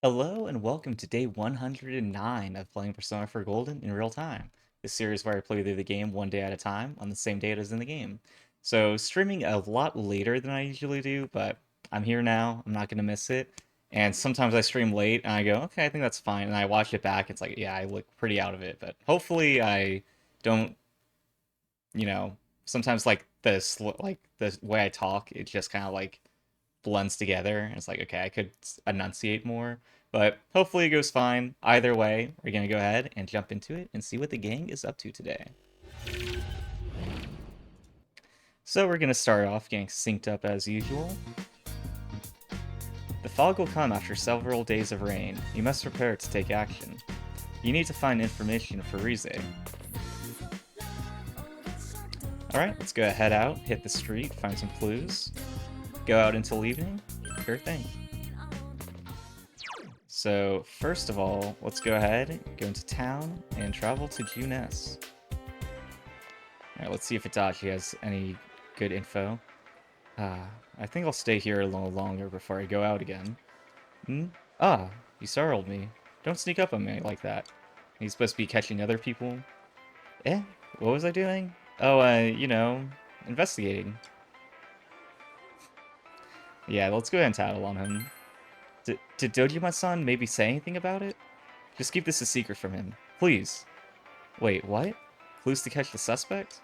Hello and welcome to day 109 of playing Persona 4 Golden in real time. This series where I play through the game one day at a time on the same date as in the game. So streaming a lot later than I usually do, but I'm here now. I'm not gonna miss it. And sometimes I stream late and I go, okay, I think that's fine. And I watch it back. It's like, yeah, I look pretty out of it. But hopefully I don't, you know, sometimes like like the way I talk, it just kind of like blends together. And it's like, okay, I could enunciate more, but hopefully it goes fine. Either way, we're going to go ahead and jump into it and see what the gang is up to today. So we're going to start off getting synced up as usual. The fog will come after several days of rain. You must prepare to take action. You need to find information for Rize. Alright, let's go head out, hit the street, find some clues. Go out until evening? Sure thing. So, first of all, let's go ahead, go into town, and travel to Junes. Alright, let's see if Adachi has any good info. I think I'll stay here a little longer before I go out again. Hmm? Ah, you startled me. Don't sneak up on me like that. He's supposed to be catching other people. Eh? What was I doing? Oh, investigating. Yeah, let's go ahead and tattle on him. Did Dojima-san maybe say anything about it? Just keep this a secret from him. Please. Wait, what? Clues to catch the suspect?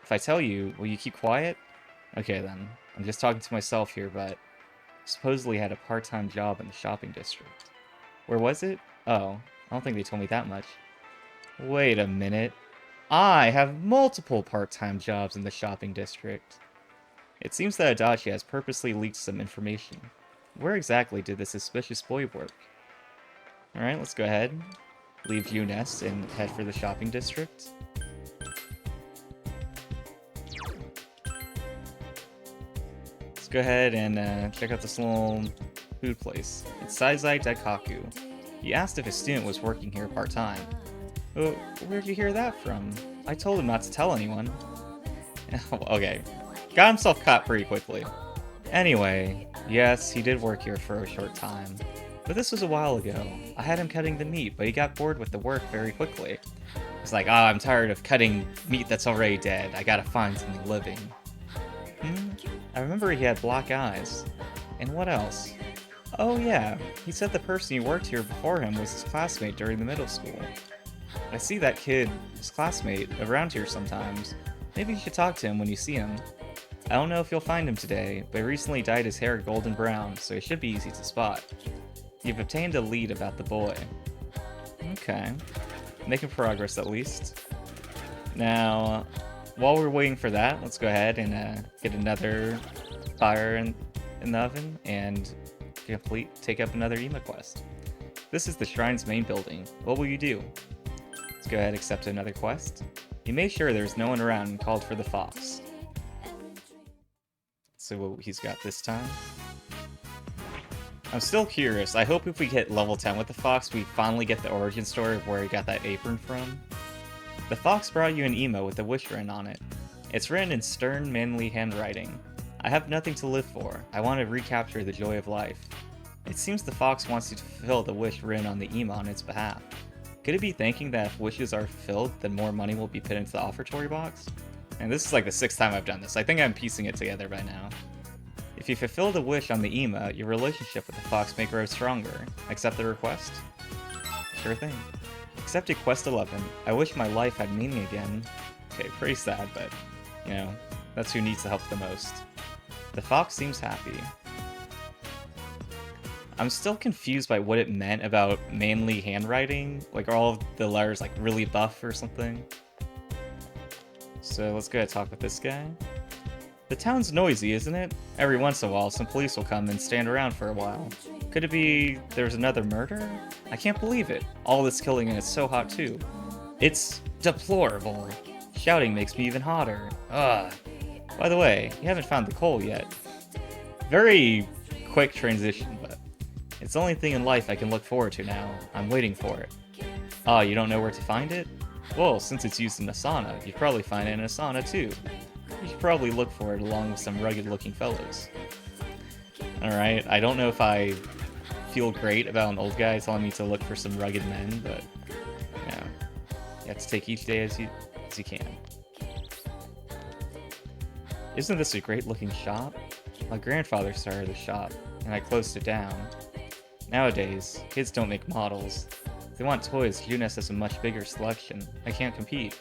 If I tell you, will you keep quiet? Okay then. I'm just talking to myself here, but supposedly had a part-time job in the shopping district. Where was it? Oh, I don't think they told me that much. Wait a minute. I have multiple part-time jobs in the shopping district. It seems that Adachi has purposely leaked some information. Where exactly did the suspicious boy work? Alright, let's go ahead. Leave Junes and head for the shopping district. Let's go ahead and check out this little food place. It's Saizai Daikaku. He asked if a student was working here part-time. Oh, where'd you hear that from? I told him not to tell anyone. Okay, got himself caught pretty quickly. Anyway, yes, he did work here for a short time. But this was a while ago. I had him cutting the meat, but he got bored with the work very quickly. He's like, I'm tired of cutting meat that's already dead. I gotta find something living. I remember he had black eyes. And what else? Oh yeah, he said the person who worked here before him was his classmate during the middle school. I see that kid, his classmate, around here sometimes. Maybe you should talk to him when you see him. I don't know if you'll find him today, but he recently dyed his hair golden brown, so he should be easy to spot. You've obtained a lead about the boy. Okay. Making progress at least. Now, while we're waiting for that, let's go ahead and get another fire in the oven and take up another Ema quest. This is the shrine's main building. What will you do? Let's go ahead and accept another quest. He made sure there's no one around and called for the fox. So what he's got this time. I'm still curious. I hope if we hit level 10 with the fox, we finally get the origin story of where he got that apron from. The fox brought you an emo with a wish written on it. It's written in stern, manly handwriting. I have nothing to live for. I want to recapture the joy of life. It seems the fox wants you to fulfill the wish written on the emo on its behalf. Could it be thinking that if wishes are fulfilled, then more money will be put into the offertory box? And this is like the 6th time I've done this. I think I'm piecing it together by now. If you fulfill the wish on the ema, your relationship with the fox may grow stronger. Accept the request? Sure thing. Accepted quest 11. I wish my life had meaning again. Okay, pretty sad, but, you know, that's who needs the help the most. The fox seems happy. I'm still confused by what it meant about manly handwriting. Like, are all of the letters, like, really buff or something? So let's go ahead and talk with this guy. The town's noisy, isn't it? Every once in a while, some police will come and stand around for a while. Could it be there's another murder? I can't believe it. All this killing and it's so hot too. It's deplorable. Shouting makes me even hotter. Ugh. By the way, you haven't found the coal yet. Very quick transition, but it's the only thing in life I can look forward to now. I'm waiting for it. Ah, you don't know where to find it? Well, since it's used in Asana, you'd probably find it in Asana too. You should probably look for it along with some rugged-looking fellows. Alright, I don't know if I feel great about an old guy telling me to look for some rugged men, but you have to take each day as you can. Isn't this a great looking shop? My grandfather started the shop, and I closed it down. Nowadays, kids don't make models. If they want toys, UNES has a much bigger selection. I can't compete.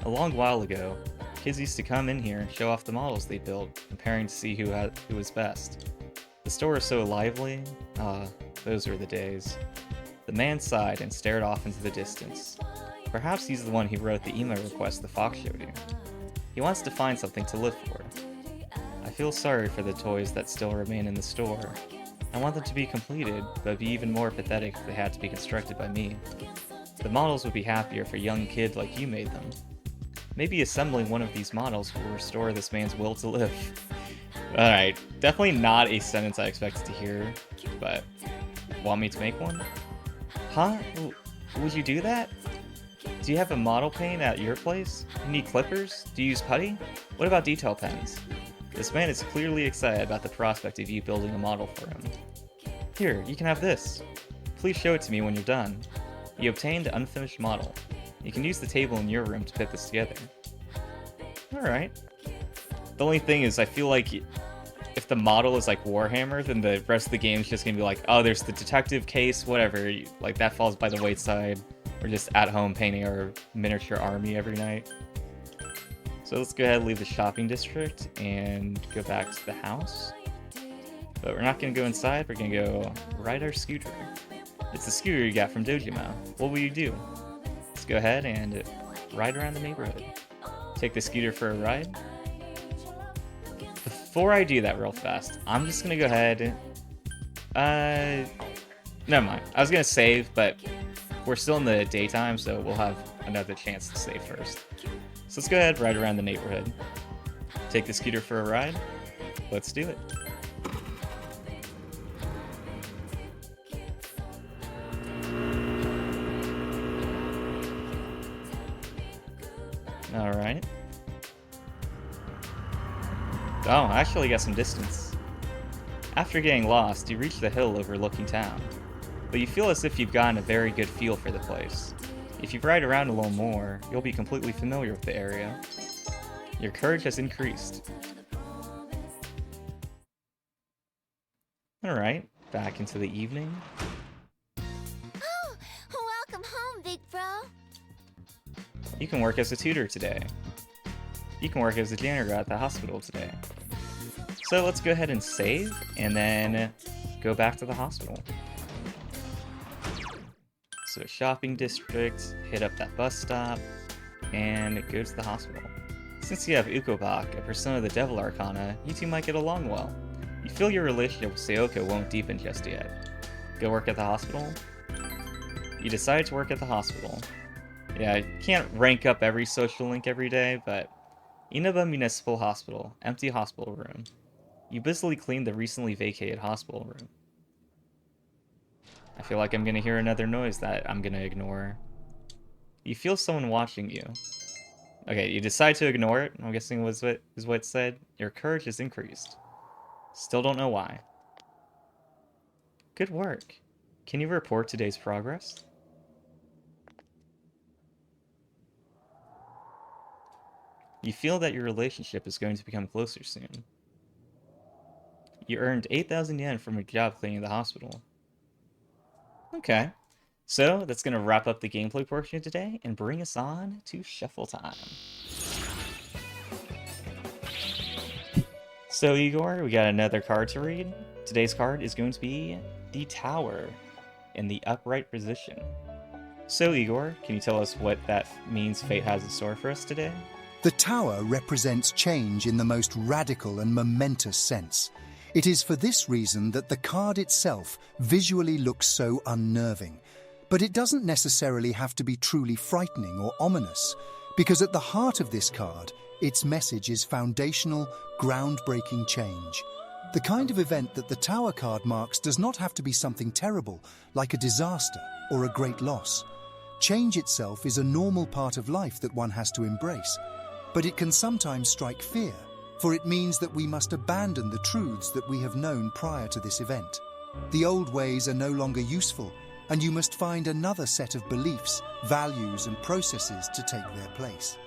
A long while ago, kids used to come in here and show off the models they built, comparing to see who was best. The store is so lively. Those were the days. The man sighed and stared off into the distance. Perhaps he's the one who wrote the email request the fox showed you. He wants to find something to live for. I feel sorry for the toys that still remain in the store. I want them to be completed, but be even more pathetic if they had to be constructed by me. The models would be happier if a young kid like you made them. Maybe assembling one of these models will restore this man's will to live. Alright, definitely not a sentence I expected to hear, but want me to make one? Huh? Would you do that? Do you have a model paint at your place? You need clippers? Do you use putty? What about detail pens? This man is clearly excited about the prospect of you building a model for him. Here, you can have this. Please show it to me when you're done. You obtained an unfinished model. You can use the table in your room to put this together. Alright. The only thing is, I feel like if the model is like Warhammer, then the rest of the game is just gonna be like, oh, there's the detective case, whatever. Like, that falls by the wayside. We're just at home painting our miniature army every night. So let's go ahead and leave the shopping district and go back to the house. But we're not going to go inside, we're going to go ride our scooter. It's the scooter you got from Dojima. What will you do? Let's go ahead and ride around the neighborhood. Take the scooter for a ride. Before I do that real fast, I'm just going to go ahead... never mind. I was going to save, but we're still in the daytime, so we'll have another chance to save first. So let's go ahead, ride around the neighborhood. Take the scooter for a ride. Let's do it. Alright. Oh, I actually got some distance. After getting lost, you reach the hill overlooking town. But you feel as if you've gotten a very good feel for the place. If you ride around a little more, you'll be completely familiar with the area. Your courage has increased. Alright, back into the evening. Oh, welcome home, big bro. You can work as a tutor today. You can work as a janitor at the hospital today. So let's go ahead and save, and then go back to the hospital. So shopping district, hit up that bus stop, and go to the hospital. Since you have Ukobak, a persona of the Devil Arcana, you two might get along well. You feel your relationship with Sayoko won't deepen just yet. Go work at the hospital? You decide to work at the hospital. Yeah, you can't rank up every social link every day, but Inaba Municipal Hospital, empty hospital room. You busily clean the recently vacated hospital room. I feel like I'm gonna hear another noise that I'm gonna ignore. You feel someone watching you. Okay, you decide to ignore it. I'm guessing is what it said. Your courage is increased. Still don't know why. Good work. Can you report today's progress? You feel that your relationship is going to become closer soon. You earned 8,000 yen from a job cleaning the hospital. Okay, so that's going to wrap up the gameplay portion of today and bring us on to shuffle time. So Igor, we got another card to read. Today's card is going to be the Tower in the upright position. So Igor, can you tell us what that means fate has in store for us today? The Tower represents change in the most radical and momentous sense. It is for this reason that the card itself visually looks so unnerving. But it doesn't necessarily have to be truly frightening or ominous, because at the heart of this card, its message is foundational, groundbreaking change. The kind of event that the Tower card marks does not have to be something terrible, like a disaster or a great loss. Change itself is a normal part of life that one has to embrace, but it can sometimes strike fear, for it means that we must abandon the truths that we have known prior to this event. The old ways are no longer useful, and you must find another set of beliefs, values, and processes to take their place.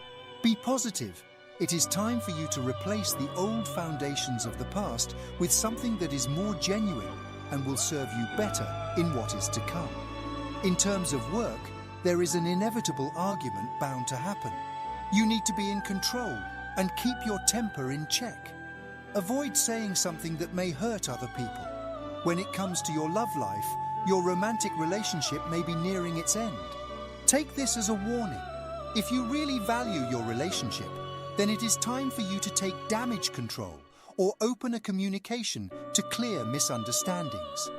Be positive. It is time for you to replace the old foundations of the past with something that is more genuine and will serve you better in what is to come. In terms of work, there is an inevitable argument bound to happen. You need to be in control and keep your temper in check. Avoid saying something that may hurt other people. When it comes to your love life, your romantic relationship may be nearing its end. Take this as a warning. If you really value your relationship, then it is time for you to take damage control or open a communication to clear misunderstandings.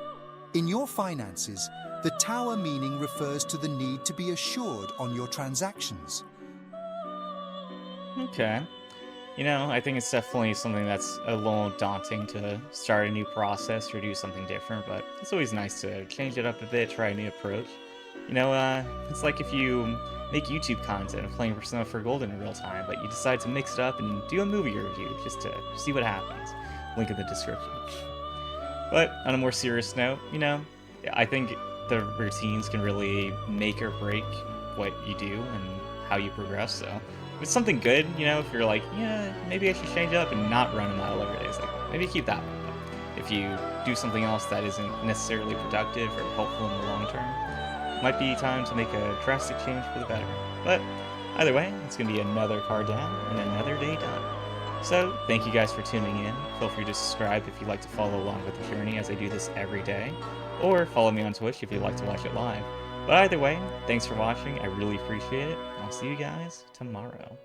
In your finances, the tower meaning refers to the need to be assured on your transactions. Okay. You know, I think it's definitely something that's a little daunting to start a new process or do something different, but it's always nice to change it up a bit, try a new approach. You know, it's like if you make YouTube content of playing Persona 4 Golden in real time, but you decide to mix it up and do a movie review just to see what happens. Link in the description. But on a more serious note, you know, I think the routines can really make or break what you do and how you progress, so if it's something good, you know, if you're like, yeah, maybe I should change up and not run a mile every day, it's like, maybe keep that one. But if you do something else that isn't necessarily productive or helpful in the long term, it might be time to make a drastic change for the better. But either way, it's going to be another card down and another day done. So, thank you guys for tuning in. Feel free to subscribe if you'd like to follow along with the journey as I do this every day, or follow me on Twitch if you'd like to watch it live. But either way, thanks for watching, I really appreciate it, and I'll see you guys tomorrow.